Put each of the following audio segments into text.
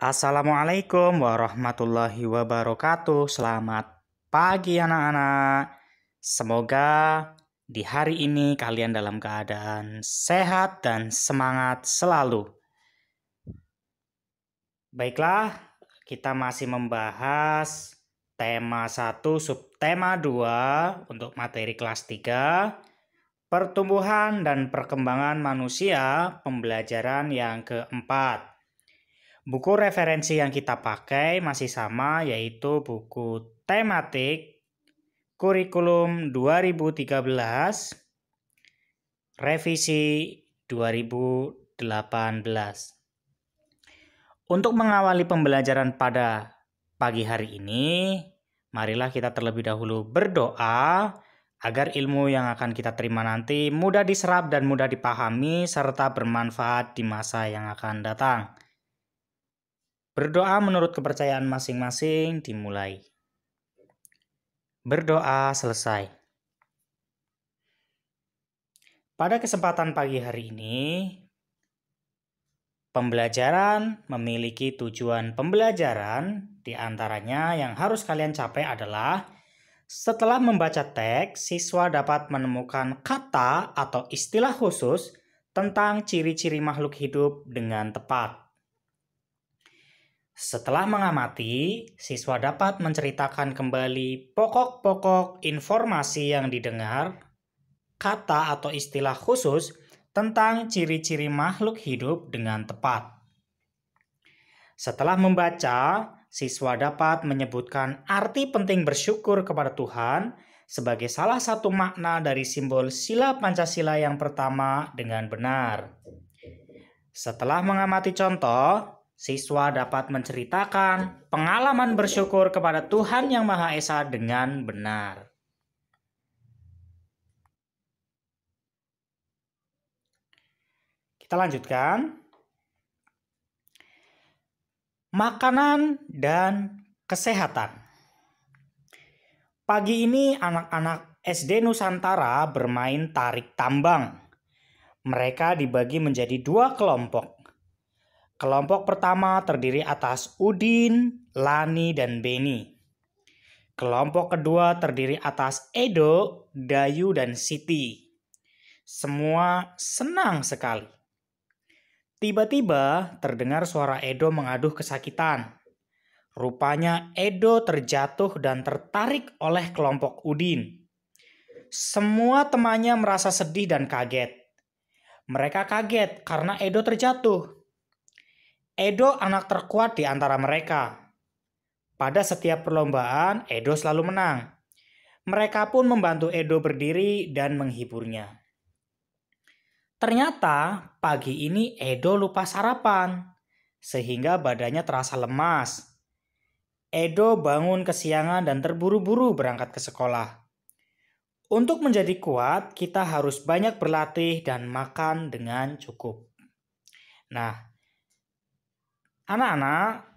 Assalamualaikum warahmatullahi wabarakatuh. Selamat pagi anak-anak. Semoga di hari ini kalian dalam keadaan sehat dan semangat selalu. Baiklah, kita masih membahas tema 1 subtema 2 untuk materi kelas 3, pertumbuhan dan perkembangan manusia, pembelajaran yang keempat. Buku referensi yang kita pakai masih sama, yaitu buku tematik kurikulum 2013, revisi 2018. Untuk mengawali pembelajaran pada pagi hari ini, marilah kita terlebih dahulu berdoa agar ilmu yang akan kita terima nanti mudah diserap dan mudah dipahami serta bermanfaat di masa yang akan datang. Berdoa menurut kepercayaan masing-masing dimulai. Berdoa selesai. Pada kesempatan pagi hari ini, pembelajaran memiliki tujuan pembelajaran, di antaranya yang harus kalian capai adalah setelah membaca teks, siswa dapat menemukan kata atau istilah khusus tentang ciri-ciri makhluk hidup dengan tepat. Setelah mengamati, siswa dapat menceritakan kembali pokok-pokok informasi yang didengar, kata atau istilah khusus tentang ciri-ciri makhluk hidup dengan tepat. Setelah membaca, siswa dapat menyebutkan arti penting bersyukur kepada Tuhan sebagai salah satu makna dari simbol sila Pancasila yang pertama dengan benar. Setelah mengamati contoh, siswa dapat menceritakan pengalaman bersyukur kepada Tuhan Yang Maha Esa dengan benar. Kita lanjutkan. Makanan dan kesehatan. Pagi ini anak-anak SD Nusantara bermain tarik tambang. Mereka dibagi menjadi 2 kelompok. Kelompok pertama terdiri atas Udin, Lani, dan Beni. Kelompok kedua terdiri atas Edo, Dayu, dan Siti. Semua senang sekali. Tiba-tiba terdengar suara Edo mengaduh kesakitan. Rupanya Edo terjatuh dan tertarik oleh kelompok Udin. Semua temannya merasa sedih dan kaget. Mereka kaget karena Edo terjatuh. Edo anak terkuat di antara mereka. Pada setiap perlombaan, Edo selalu menang. Mereka pun membantu Edo berdiri dan menghiburnya. Ternyata pagi ini Edo lupa sarapan, sehingga badannya terasa lemas. Edo bangun kesiangan dan terburu-buru berangkat ke sekolah. Untuk menjadi kuat, kita harus banyak berlatih dan makan dengan cukup. Nah, anak-anak,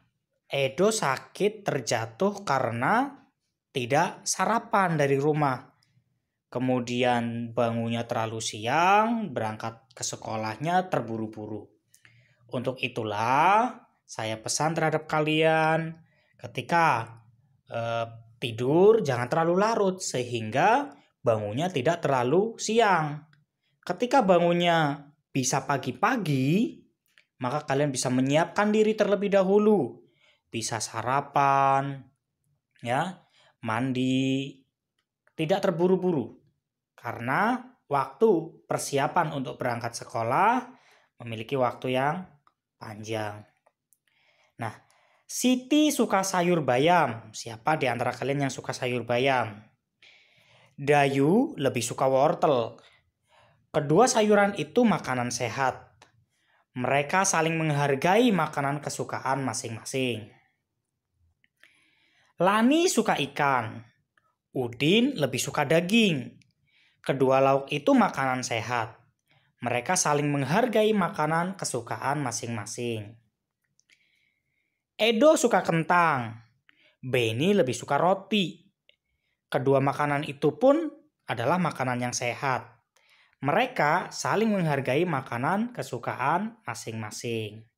Edo sakit terjatuh karena tidak sarapan dari rumah. Kemudian bangunnya terlalu siang, berangkat ke sekolahnya terburu-buru. Untuk itulah saya pesan terhadap kalian, ketika tidur jangan terlalu larut sehingga bangunnya tidak terlalu siang. Ketika bangunnya bisa pagi-pagi, maka kalian bisa menyiapkan diri terlebih dahulu. Bisa sarapan, ya, mandi, tidak terburu-buru. Karena waktu persiapan untuk berangkat sekolah memiliki waktu yang panjang. Nah, Siti suka sayur bayam. Siapa di antara kalian yang suka sayur bayam? Dayu lebih suka wortel. Kedua sayuran itu makanan sehat. Mereka saling menghargai makanan kesukaan masing-masing. Lani suka ikan. Udin lebih suka daging. Kedua lauk itu makanan sehat. Mereka saling menghargai makanan kesukaan masing-masing. Edo suka kentang. Beni lebih suka roti. Kedua makanan itu pun adalah makanan yang sehat. Mereka saling menghargai makanan kesukaan masing-masing.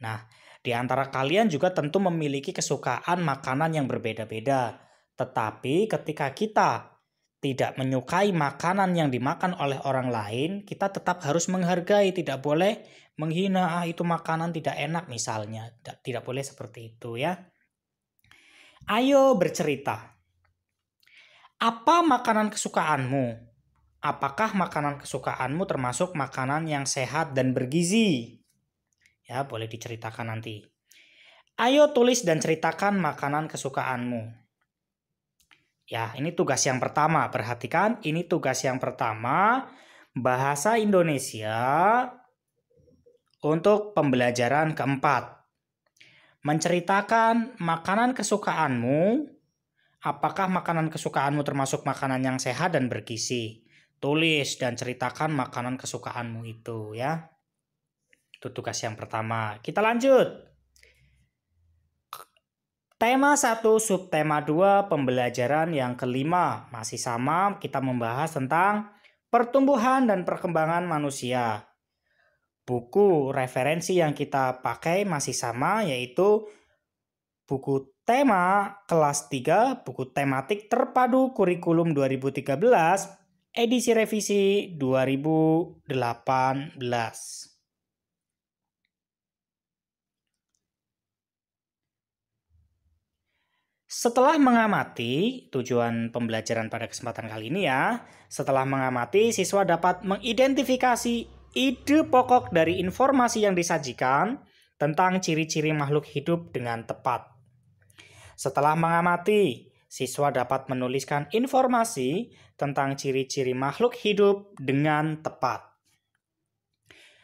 Nah, di antara kalian juga tentu memiliki kesukaan makanan yang berbeda-beda. Tetapi ketika kita tidak menyukai makanan yang dimakan oleh orang lain, kita tetap harus menghargai, tidak boleh menghina, itu makanan tidak enak misalnya. Tidak boleh seperti itu ya. Ayo bercerita. Apa makanan kesukaanmu? Apakah makanan kesukaanmu termasuk makanan yang sehat dan bergizi? Ya, boleh diceritakan nanti. Ayo tulis dan ceritakan makanan kesukaanmu. Ya, ini tugas yang pertama. Perhatikan, ini tugas yang pertama. Bahasa Indonesia untuk pembelajaran keempat. Menceritakan makanan kesukaanmu. Apakah makanan kesukaanmu termasuk makanan yang sehat dan bergizi? Tulis dan ceritakan makanan kesukaanmu itu ya. Itu tugas yang pertama. Kita lanjut. Tema 1, subtema 2, pembelajaran yang kelima. Masih sama, kita membahas tentang pertumbuhan dan perkembangan manusia. Buku referensi yang kita pakai masih sama, yaitu buku tema kelas 3, buku tematik terpadu kurikulum 2013, edisi revisi 2018. Setelah mengamati, tujuan pembelajaran pada kesempatan kali ini ya, setelah mengamati, siswa dapat mengidentifikasi ide pokok dari informasi yang disajikan tentang ciri-ciri makhluk hidup dengan tepat. Setelah mengamati, siswa dapat menuliskan informasi tentang ciri-ciri makhluk hidup dengan tepat.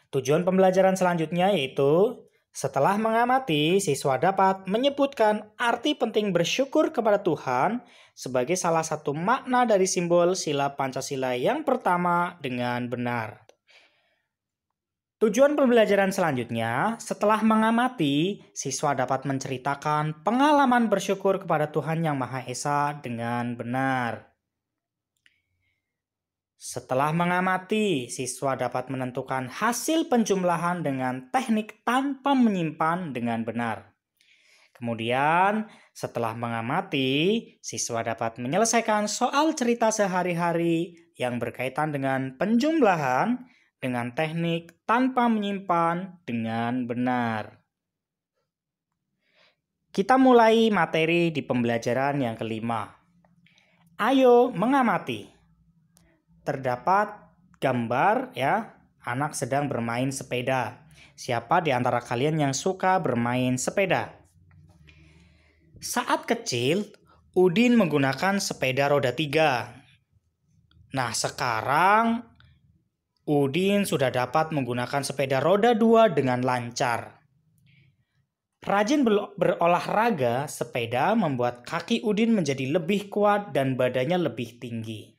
Tujuan pembelajaran selanjutnya yaitu setelah mengamati, siswa dapat menyebutkan arti penting bersyukur kepada Tuhan sebagai salah satu makna dari simbol sila Pancasila yang pertama dengan benar. Tujuan pembelajaran selanjutnya, setelah mengamati, siswa dapat menceritakan pengalaman bersyukur kepada Tuhan Yang Maha Esa dengan benar. Setelah mengamati, siswa dapat menentukan hasil penjumlahan dengan teknik tanpa menyimpan dengan benar. Kemudian, setelah mengamati, siswa dapat menyelesaikan soal cerita sehari-hari yang berkaitan dengan penjumlahan dengan teknik tanpa menyimpan dengan benar. Kita mulai materi di pembelajaran yang kelima. Ayo mengamati. Terdapat gambar ya, anak sedang bermain sepeda. Siapa di antara kalian yang suka bermain sepeda? Saat kecil, Udin menggunakan sepeda roda 3. Nah, sekarang Udin sudah dapat menggunakan sepeda roda 2 dengan lancar. Rajin berolahraga sepeda membuat kaki Udin menjadi lebih kuat dan badannya lebih tinggi.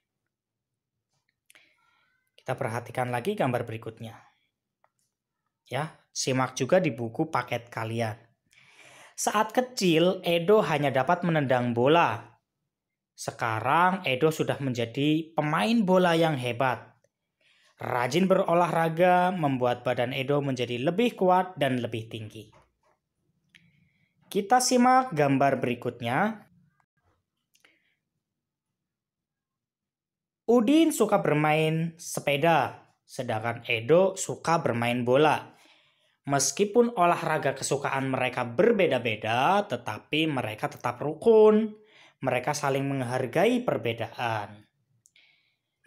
Kita perhatikan lagi gambar berikutnya. Ya, simak juga di buku paket kalian. Saat kecil, Edo hanya dapat menendang bola. Sekarang Edo sudah menjadi pemain bola yang hebat. Rajin berolahraga membuat badan Edo menjadi lebih kuat dan lebih tinggi. Kita simak gambar berikutnya. Udin suka bermain sepeda, sedangkan Edo suka bermain bola. Meskipun olahraga kesukaan mereka berbeda-beda, tetapi mereka tetap rukun. Mereka saling menghargai perbedaan.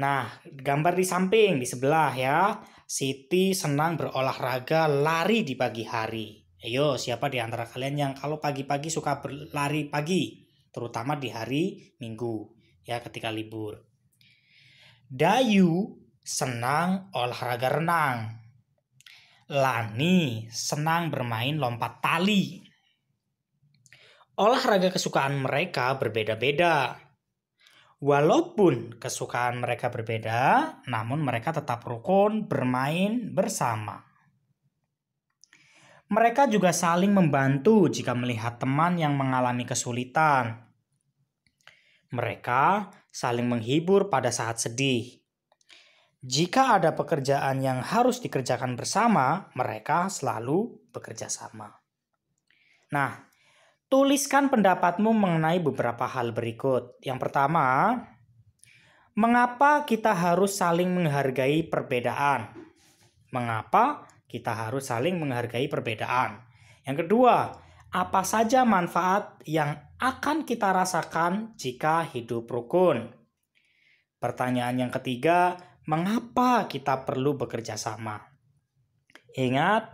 Nah, gambar di samping, di sebelah ya. Siti senang berolahraga lari di pagi hari. Ayo, siapa di antara kalian yang kalau pagi-pagi suka berlari pagi? Terutama di hari Minggu, ya ketika libur. Dayu senang olahraga renang. Lani senang bermain lompat tali. Olahraga kesukaan mereka berbeda-beda. Walaupun kesukaan mereka berbeda, namun mereka tetap rukun bermain bersama. Mereka juga saling membantu jika melihat teman yang mengalami kesulitan. Mereka saling menghibur pada saat sedih. Jika ada pekerjaan yang harus dikerjakan bersama, mereka selalu bekerja sama. Nah, tuliskan pendapatmu mengenai beberapa hal berikut. Yang pertama, mengapa kita harus saling menghargai perbedaan? Mengapa kita harus saling menghargai perbedaan? Yang kedua, apa saja manfaat yang akan kita rasakan jika hidup rukun? Pertanyaan yang ketiga, mengapa kita perlu bekerja sama? Ingat,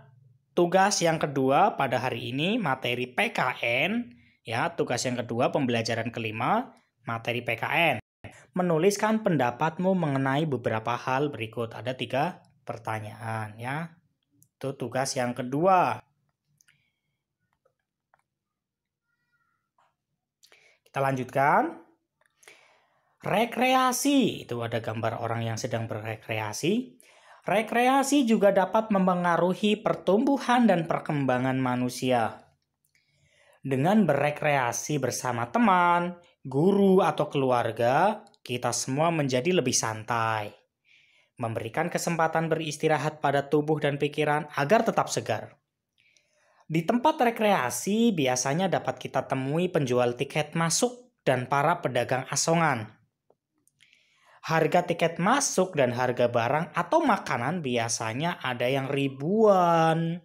tugas yang kedua pada hari ini materi PKN, ya, tugas yang kedua pembelajaran kelima materi PKN. Menuliskan pendapatmu mengenai beberapa hal berikut. Ada 3 pertanyaan, ya. Itu tugas yang kedua. Kita lanjutkan. Rekreasi, itu ada gambar orang yang sedang berrekreasi. Rekreasi juga dapat mempengaruhi pertumbuhan dan perkembangan manusia. Dengan berrekreasi bersama teman, guru, atau keluarga, kita semua menjadi lebih santai. Memberikan kesempatan beristirahat pada tubuh dan pikiran agar tetap segar. Di tempat rekreasi biasanya dapat kita temui penjual tiket masuk dan para pedagang asongan. Harga tiket masuk dan harga barang atau makanan biasanya ada yang ribuan,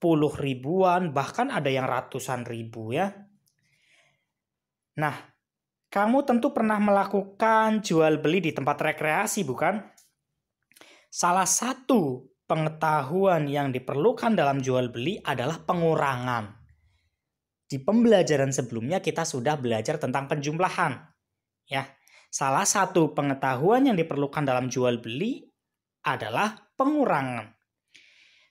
puluh ribuan, bahkan ada yang ratusan ribu, ya. Nah, kamu tentu pernah melakukan jual beli di tempat rekreasi, bukan? Salah satu pengetahuan yang diperlukan dalam jual beli adalah pengurangan. Di pembelajaran sebelumnya kita sudah belajar tentang penjumlahan, ya. Salah satu pengetahuan yang diperlukan dalam jual beli adalah pengurangan.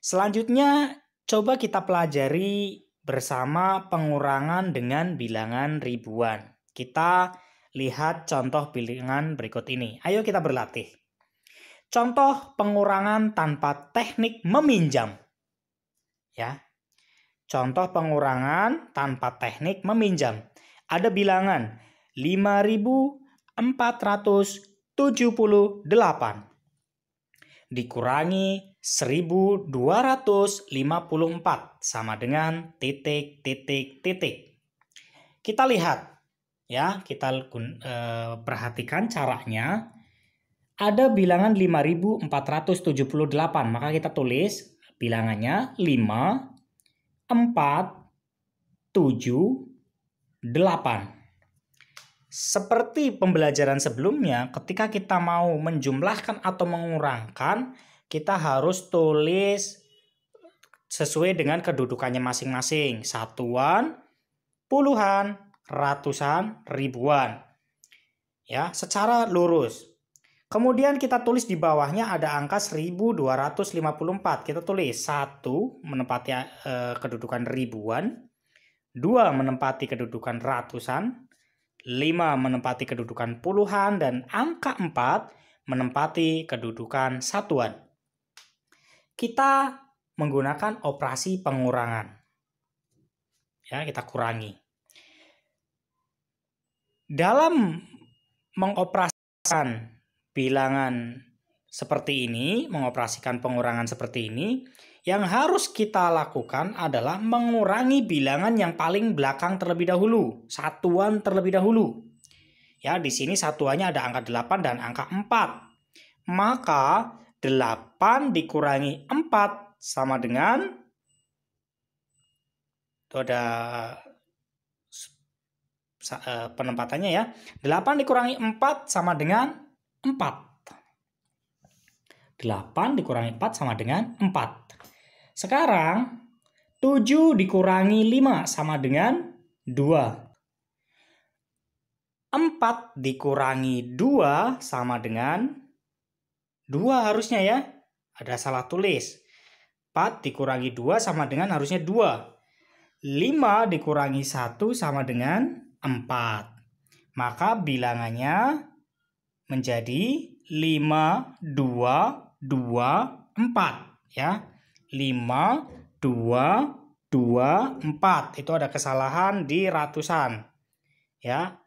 Selanjutnya, coba kita pelajari bersama pengurangan dengan bilangan ribuan. Kita lihat contoh bilangan berikut ini. Ayo kita berlatih. Contoh pengurangan tanpa teknik meminjam. Ya. Contoh pengurangan tanpa teknik meminjam. Ada bilangan 5.478 dikurangi 1.254 sama dengan titik. Kita lihat, ya, kita perhatikan caranya. Ada bilangan 5.478, maka kita tulis bilangannya 5, 4, 7, 8. Seperti pembelajaran sebelumnya, ketika kita mau menjumlahkan atau mengurangkan, kita harus tulis sesuai dengan kedudukannya masing-masing. Satuan, puluhan, ratusan, ribuan. Ya, secara lurus. Kemudian kita tulis di bawahnya ada angka 1.254. Kita tulis 1 menempati kedudukan ribuan, 2 menempati kedudukan ratusan, 5 menempati kedudukan puluhan, dan angka 4 menempati kedudukan satuan. Kita menggunakan operasi pengurangan. Ya, kita kurangi. Dalam mengoperasikan bilangan seperti ini, mengoperasikan pengurangan seperti ini, yang harus kita lakukan adalah mengurangi bilangan yang paling belakang terlebih dahulu, satuan terlebih dahulu. Ya, di sini satuannya ada angka 8 dan angka 4. Maka 8 dikurangi 4 sama dengan, itu ada penempatannya, ya. 8 dikurangi 4 sama dengan 4. 8 dikurangi 4 sama dengan 4. Sekarang 7 dikurangi 5 sama dengan 2. 4 dikurangi 2 sama dengan 2 harusnya, ya. Ada salah tulis. 4 dikurangi 2 sama dengan harusnya 2. 5 dikurangi 1 sama dengan 4. Maka bilangannya menjadi 5, 2, 2, 4. Ya. 5, 2, 2, 4. Itu ada kesalahan di ratusan. Ya.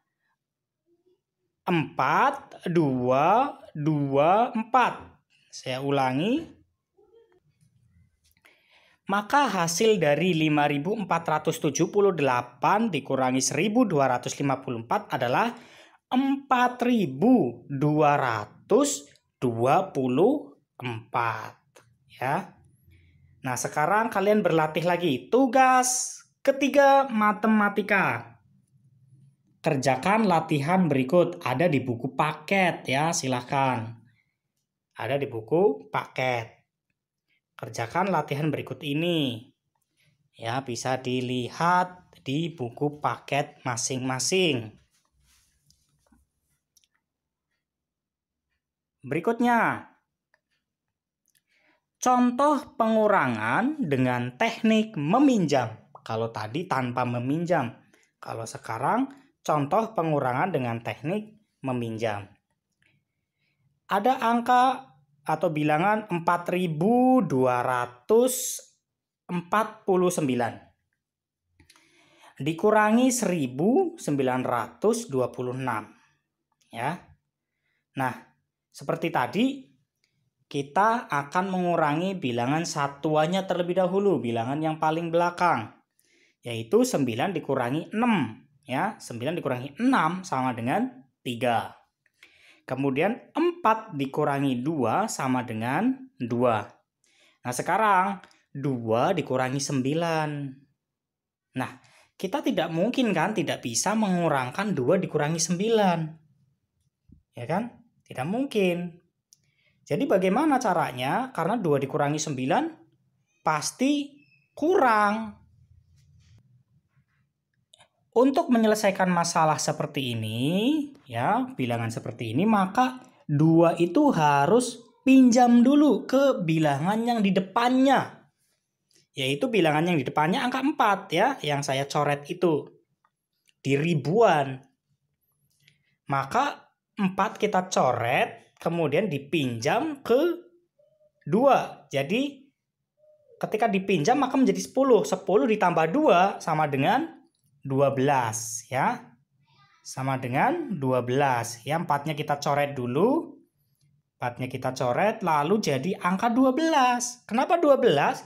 4, 2, 24. Saya ulangi. Maka hasil dari 5.478 dikurangi 1.254 adalah 4.224. Ya. Nah, sekarang kalian berlatih lagi. Tugas ketiga matematika. Kerjakan latihan berikut. Ada di buku paket ya, silahkan. Ada di buku paket. Kerjakan latihan berikut ini. Ya, bisa dilihat di buku paket masing-masing. Berikutnya, contoh pengurangan dengan teknik meminjam. Kalau tadi tanpa meminjam. Kalau sekarang, contoh pengurangan dengan teknik meminjam. Ada angka atau bilangan 4.249 dikurangi 1.926 ya. Nah, seperti tadi kita akan mengurangi bilangan satuannya terlebih dahulu, bilangan yang paling belakang, yaitu 9 dikurangi 6 ya. 9 dikurangi 6 sama dengan 3. Kemudian 4 dikurangi 2 sama dengan 2. Nah, sekarang 2 dikurangi 9. Nah, kita tidak mungkin kan, tidak bisa mengurangkan 2 dikurangi 9. Ya kan? Tidak mungkin. Jadi bagaimana caranya? Karena 2 dikurangi 9 pasti kurang. Untuk menyelesaikan masalah seperti ini, ya, bilangan seperti ini, maka 2 itu harus pinjam dulu ke bilangan yang di depannya. Yaitu bilangan yang di depannya angka 4 ya, yang saya coret itu. Di ribuan. Maka 4 kita coret, kemudian dipinjam ke 2. Jadi ketika dipinjam maka menjadi 10. 10 ditambah 2 sama dengan 12 ya. Sama dengan 12. Ya, 4-nya kita coret dulu. 4-nya kita coret lalu jadi angka 12. Kenapa 12?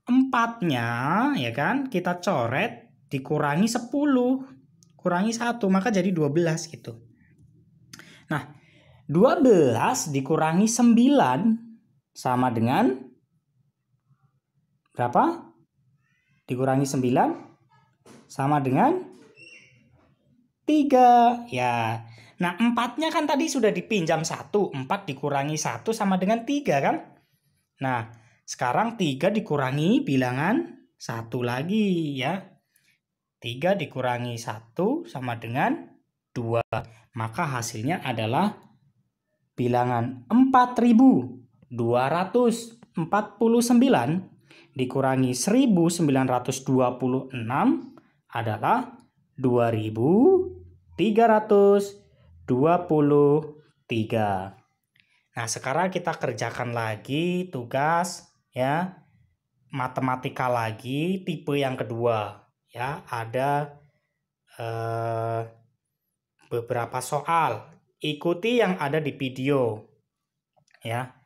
4-nya ya kan kita coret dikurangi 10. Kurangi 1 maka jadi 12 gitu. Nah, 12 dikurangi 9 sama dengan berapa? Dikurangi 9 sama dengan 3 ya. Nah, 4-nya kan tadi sudah dipinjam 1. 4 dikurangi 1 sama dengan 3 kan. Nah, sekarang 3 dikurangi bilangan 1 lagi ya. 3 dikurangi 1 sama dengan 2. Maka hasilnya adalah bilangan 4.249 dikurangi 1.926 adalah 2.323. Nah, sekarang kita kerjakan lagi tugas ya. Matematika lagi tipe yang kedua ya. Ada beberapa soal. Ikuti yang ada di video ya.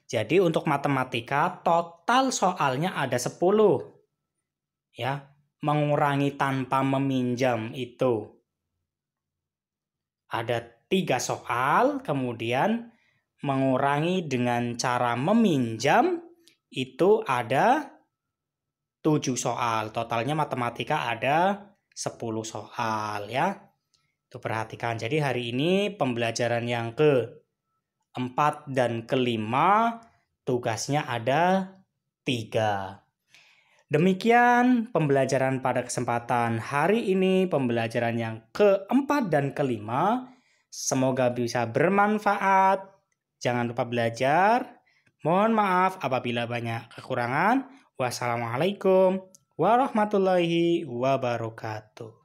Jadi untuk matematika total soalnya ada 10 ya. Mengurangi tanpa meminjam itu ada 3 soal, kemudian mengurangi dengan cara meminjam itu ada 7 soal. Totalnya matematika ada 10 soal ya. Itu perhatikan. Jadi hari ini pembelajaran yang ke-4 dan ke-5 tugasnya ada 3. Demikian pembelajaran pada kesempatan hari ini, pembelajaran yang ke-4 dan ke-5. Semoga bisa bermanfaat. Jangan lupa belajar. Mohon maaf apabila banyak kekurangan. Wassalamualaikum warahmatullahi wabarakatuh.